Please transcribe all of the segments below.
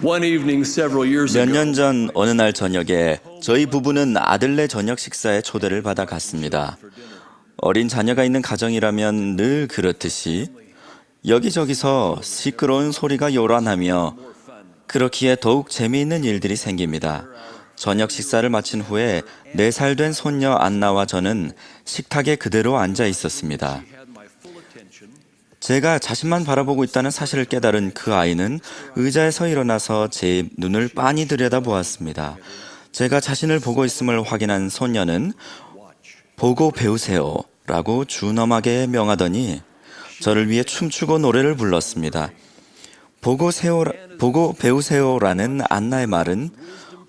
One evening several years 몇 ago, 년 전 어느 날 저녁에 저희 부부는 아들네 저녁 식사에 초대를 받아 갔습니다. 어린 자녀가 있는 가정이라면 늘 그렇듯이 여기저기서 시끄러운 소리가 요란하며 그렇기에 더욱 재미있는 일들이 생깁니다. 저녁 식사를 마친 후에 4살 된 손녀 안나와 저는 식탁에 그대로 앉아 있었습니다. 제가 자신만 바라보고 있다는 사실을 깨달은 그 아이는 의자에서 일어나서 제 눈을 빤히 들여다보았습니다. 제가 자신을 보고 있음을 확인한 손녀는 보고 배우세요 라고 준엄하게 명하더니 저를 위해 춤추고 노래를 불렀습니다. 보고 배우세요라는 안나의 말은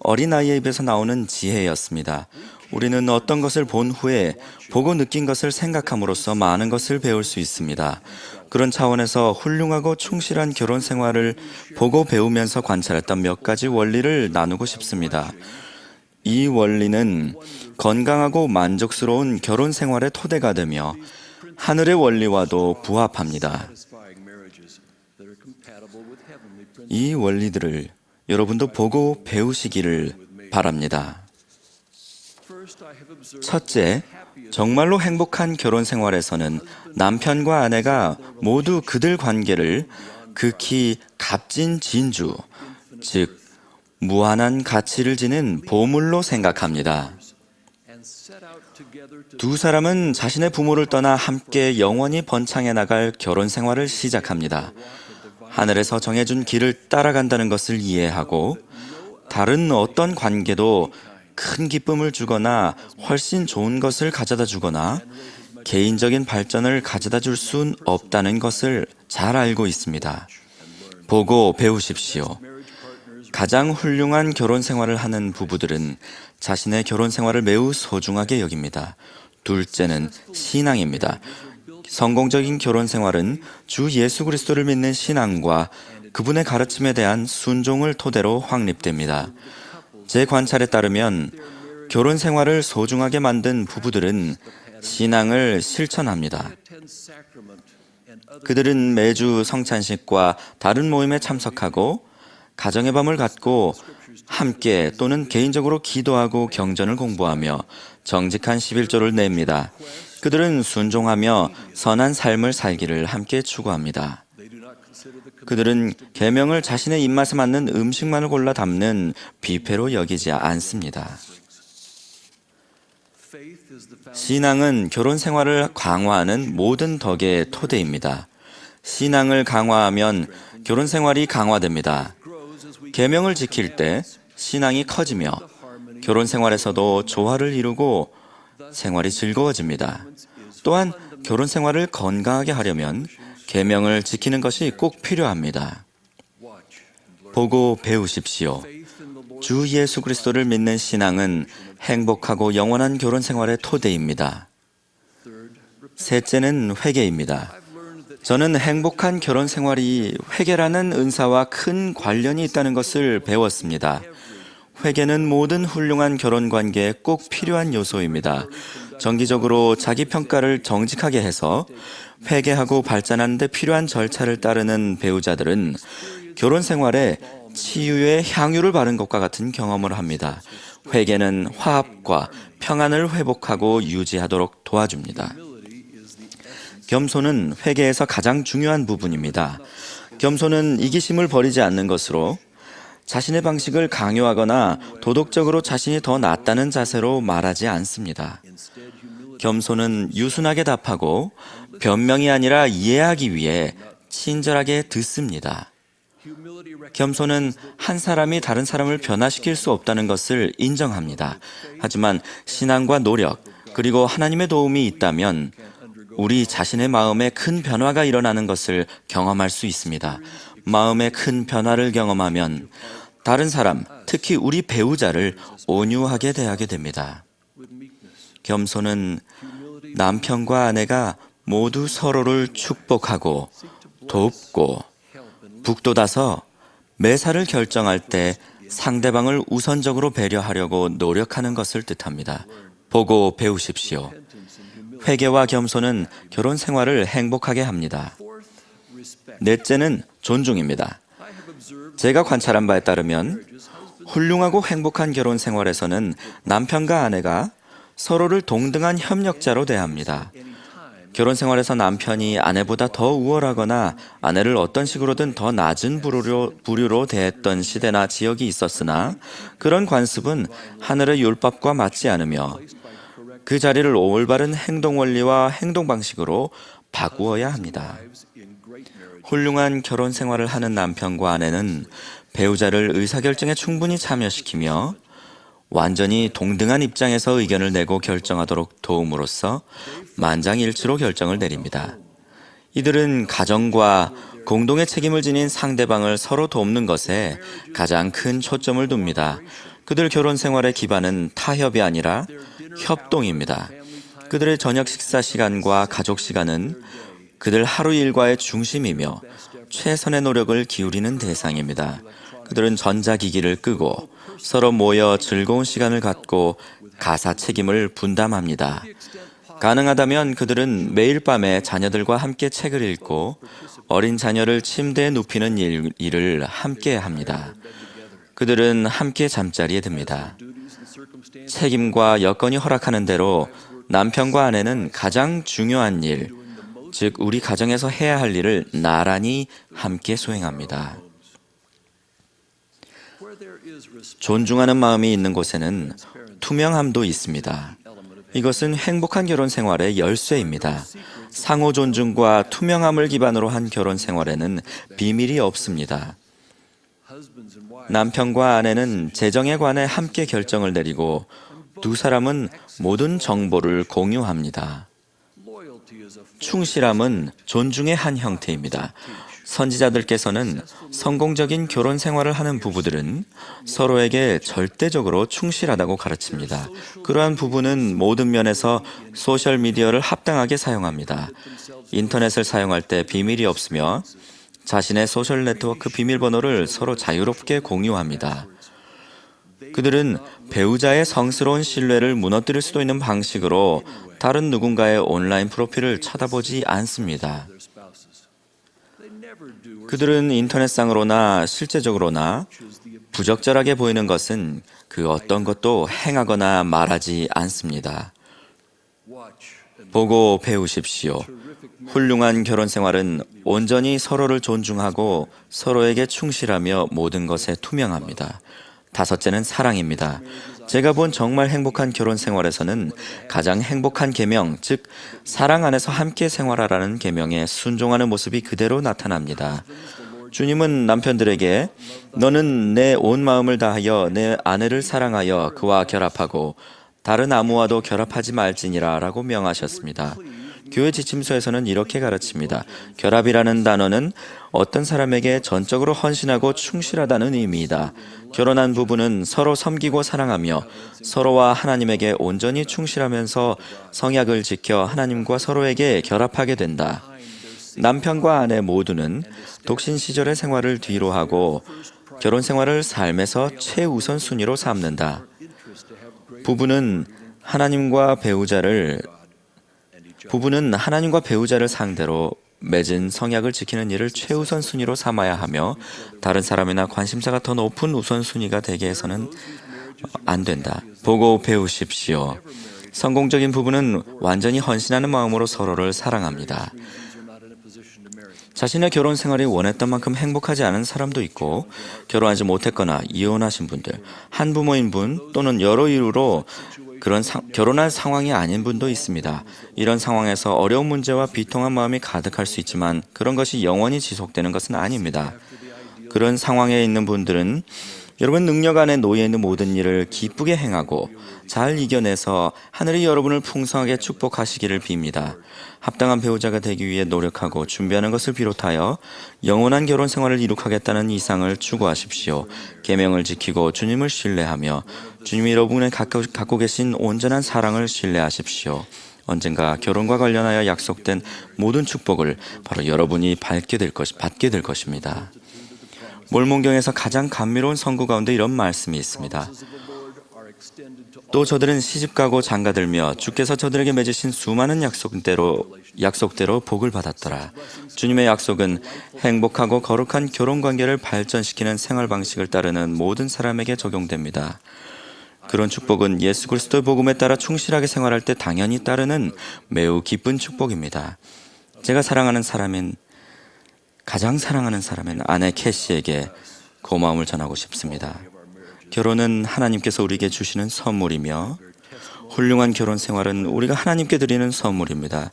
어린아이의 입에서 나오는 지혜였습니다. 우리는 어떤 것을 본 후에 보고 느낀 것을 생각함으로써 많은 것을 배울 수 있습니다. 그런 차원에서 훌륭하고 충실한 결혼 생활을 보고 배우면서 관찰했던 몇 가지 원리를 나누고 싶습니다. 이 원리는 건강하고 만족스러운 결혼 생활의 토대가 되며 하늘의 원리와도 부합합니다. 이 원리들을 여러분도 보고 배우시기를 바랍니다. 첫째, 정말로 행복한 결혼 생활에서는 남편과 아내가 모두 그들 관계를 극히 값진 진주, 즉 무한한 가치를 지닌 보물로 생각합니다. 두 사람은 자신의 부모를 떠나 함께 영원히 번창해 나갈 결혼 생활을 시작합니다. 하늘에서 정해준 길을 따라간다는 것을 이해하고 다른 어떤 관계도 큰 기쁨을 주거나 훨씬 좋은 것을 가져다 주거나 개인적인 발전을 가져다 줄 순 없다는 것을 잘 알고 있습니다. 보고 배우십시오. 가장 훌륭한 결혼 생활을 하는 부부들은 자신의 결혼 생활을 매우 소중하게 여깁니다. 둘째는 신앙입니다. 성공적인 결혼 생활은 주 예수 그리스도를 믿는 신앙과 그분의 가르침에 대한 순종을 토대로 확립됩니다. 제 관찰에 따르면 결혼 생활을 소중하게 만든 부부들은 신앙을 실천합니다. 그들은 매주 성찬식과 다른 모임에 참석하고 가정의 밤을 갖고 함께 또는 개인적으로 기도하고 경전을 공부하며 정직한 11조를 냅니다. 그들은 순종하며 선한 삶을 살기를 함께 추구합니다. 그들은 계명을 자신의 입맛에 맞는 음식만을 골라 담는 뷔페로 여기지 않습니다. 신앙은 결혼 생활을 강화하는 모든 덕의 토대입니다. 신앙을 강화하면 결혼 생활이 강화됩니다. 계명을 지킬 때 신앙이 커지며 결혼 생활에서도 조화를 이루고 생활이 즐거워집니다. 또한 결혼 생활을 건강하게 하려면 계명을 지키는 것이 꼭 필요합니다. 보고 배우십시오. 주 예수 그리스도를 믿는 신앙은 행복하고 영원한 결혼 생활의 토대입니다. 셋째는 회개입니다. 저는 행복한 결혼 생활이 회개라는 은사와 큰 관련이 있다는 것을 배웠습니다. 회개는 모든 훌륭한 결혼 관계에 꼭 필요한 요소입니다. 정기적으로 자기 평가를 정직하게 해서 회개하고 발전하는 데 필요한 절차를 따르는 배우자들은 결혼 생활에 치유의 향유를 바른 것과 같은 경험을 합니다. 회개는 화합과 평안을 회복하고 유지하도록 도와줍니다. 겸손은 회개에서 가장 중요한 부분입니다. 겸손은 이기심을 버리지 않는 것으로 자신의 방식을 강요하거나 도덕적으로 자신이 더 낫다는 자세로 말하지 않습니다. 겸손은 유순하게 답하고 변명이 아니라 이해하기 위해 친절하게 듣습니다. 겸손은 한 사람이 다른 사람을 변화시킬 수 없다는 것을 인정합니다. 하지만 신앙과 노력, 그리고 하나님의 도움이 있다면 우리 자신의 마음에 큰 변화가 일어나는 것을 경험할 수 있습니다. 마음에 큰 변화를 경험하면 다른 사람, 특히 우리 배우자를 온유하게 대하게 됩니다. 겸손은 남편과 아내가 모두 서로를 축복하고 돕고 북돋아서 매사를 결정할 때 상대방을 우선적으로 배려하려고 노력하는 것을 뜻합니다. 보고 배우십시오. 회개와 겸손은 결혼 생활을 행복하게 합니다. 넷째는 존중입니다. 제가 관찰한 바에 따르면 훌륭하고 행복한 결혼 생활에서는 남편과 아내가 서로를 동등한 협력자로 대합니다. 결혼 생활에서 남편이 아내보다 더 우월하거나 아내를 어떤 식으로든 더 낮은 부류로 대했던 시대나 지역이 있었으나 그런 관습은 하늘의 율법과 맞지 않으며 그 자리를 올바른 행동 원리와 행동 방식으로 바꾸어야 합니다. 훌륭한 결혼 생활을 하는 남편과 아내는 배우자를 의사결정에 충분히 참여시키며 완전히 동등한 입장에서 의견을 내고 결정하도록 도움으로써 만장일치로 결정을 내립니다. 이들은 가정과 공동의 책임을 지닌 상대방을 서로 돕는 것에 가장 큰 초점을 둡니다. 그들 결혼 생활의 기반은 타협이 아니라 협동입니다. 그들의 저녁 식사 시간과 가족 시간은 그들 하루 일과의 중심이며 최선의 노력을 기울이는 대상입니다. 그들은 전자기기를 끄고 서로 모여 즐거운 시간을 갖고 가사 책임을 분담합니다. 가능하다면 그들은 매일 밤에 자녀들과 함께 책을 읽고 어린 자녀를 침대에 눕히는 일을 함께 합니다. 그들은 함께 잠자리에 듭니다. 책임과 여건이 허락하는 대로 남편과 아내는 가장 중요한 일, 즉 우리 가정에서 해야 할 일을 나란히 함께 수행합니다. 존중하는 마음이 있는 곳에는 투명함도 있습니다. 이것은 행복한 결혼 생활의 열쇠입니다. 상호 존중과 투명함을 기반으로 한 결혼 생활에는 비밀이 없습니다. 남편과 아내는 재정에 관해 함께 결정을 내리고 두 사람은 모든 정보를 공유합니다. 충실함은 존중의 한 형태입니다. 선지자들께서는 성공적인 결혼 생활을 하는 부부들은 서로에게 절대적으로 충실하다고 가르칩니다. 그러한 부부는 모든 면에서 소셜미디어를 합당하게 사용합니다. 인터넷을 사용할 때 비밀이 없으며 자신의 소셜 네트워크 비밀번호를 서로 자유롭게 공유합니다. 그들은 배우자의 성스러운 신뢰를 무너뜨릴 수도 있는 방식으로 다른 누군가의 온라인 프로필을 쳐다보지 않습니다. 그들은 인터넷상으로나 실제적으로나 부적절하게 보이는 것은 그 어떤 것도 행하거나 말하지 않습니다. 보고 배우십시오. 훌륭한 결혼 생활은 온전히 서로를 존중하고 서로에게 충실하며 모든 것에 투명합니다. 다섯째는 사랑입니다. 제가 본 정말 행복한 결혼 생활에서는 가장 행복한 계명, 즉 사랑 안에서 함께 생활하라는 계명에 순종하는 모습이 그대로 나타납니다. 주님은 남편들에게 너는 내 온 마음을 다하여 내 아내를 사랑하여 그와 결합하고 다른 아무와도 결합하지 말지니라 라고 명하셨습니다. 교회 지침서에서는 이렇게 가르칩니다. 결합이라는 단어는 어떤 사람에게 전적으로 헌신하고 충실하다는 의미이다. 결혼한 부부는 서로 섬기고 사랑하며 서로와 하나님에게 온전히 충실하면서 성약을 지켜 하나님과 서로에게 결합하게 된다. 남편과 아내 모두는 독신 시절의 생활을 뒤로 하고 결혼 생활을 삶에서 최우선 순위로 삼는다. 부부는 하나님과 배우자를 상대로 맺은 성약을 지키는 일을 최우선 순위로 삼아야 하며 다른 사람이나 관심사가 더 높은 우선순위가 되게 해서는 안 된다. 보고 배우십시오. 성공적인 부부는 완전히 헌신하는 마음으로 서로를 사랑합니다. 자신의 결혼 생활이 원했던 만큼 행복하지 않은 사람도 있고 결혼하지 못했거나 이혼하신 분들, 한부모인 분 또는 여러 이유로 결혼할 상황이 아닌 분도 있습니다. 이런 상황에서 어려운 문제와 비통한 마음이 가득할 수 있지만 그런 것이 영원히 지속되는 것은 아닙니다. 그런 상황에 있는 분들은 여러분 능력 안에 놓여 있는 모든 일을 기쁘게 행하고 잘 이겨내서 하늘이 여러분을 풍성하게 축복하시기를 빕니다. 합당한 배우자가 되기 위해 노력하고 준비하는 것을 비롯하여 영원한 결혼 생활을 이룩하겠다는 이상을 추구하십시오. 계명을 지키고 주님을 신뢰하며 주님이 여러분에 갖고 계신 온전한 사랑을 신뢰하십시오. 언젠가 결혼과 관련하여 약속된 모든 축복을 바로 여러분이 받게 될 것입니다. 몰몬경에서 가장 감미로운 선구 가운데 이런 말씀이 있습니다. 또 저들은 시집가고 장가들며 주께서 저들에게 맺으신 수많은 약속대로 복을 받았더라. 주님의 약속은 행복하고 거룩한 결혼관계를 발전시키는 생활 방식을 따르는 모든 사람에게 적용됩니다. 그런 축복은 예수 그리스도의 복음에 따라 충실하게 생활할 때 당연히 따르는 매우 기쁜 축복입니다. 제가 가장 사랑하는 사람인 아내 캐시에게 고마움을 전하고 싶습니다. 결혼은 하나님께서 우리에게 주시는 선물이며 훌륭한 결혼 생활은 우리가 하나님께 드리는 선물입니다.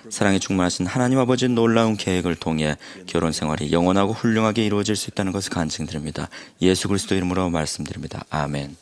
사랑이 충만하신 하나님 아버지의 놀라운 계획을 통해 결혼 생활이 영원하고 훌륭하게 이루어질 수 있다는 것을 간증드립니다. 예수 그리스도 이름으로 말씀드립니다. 아멘.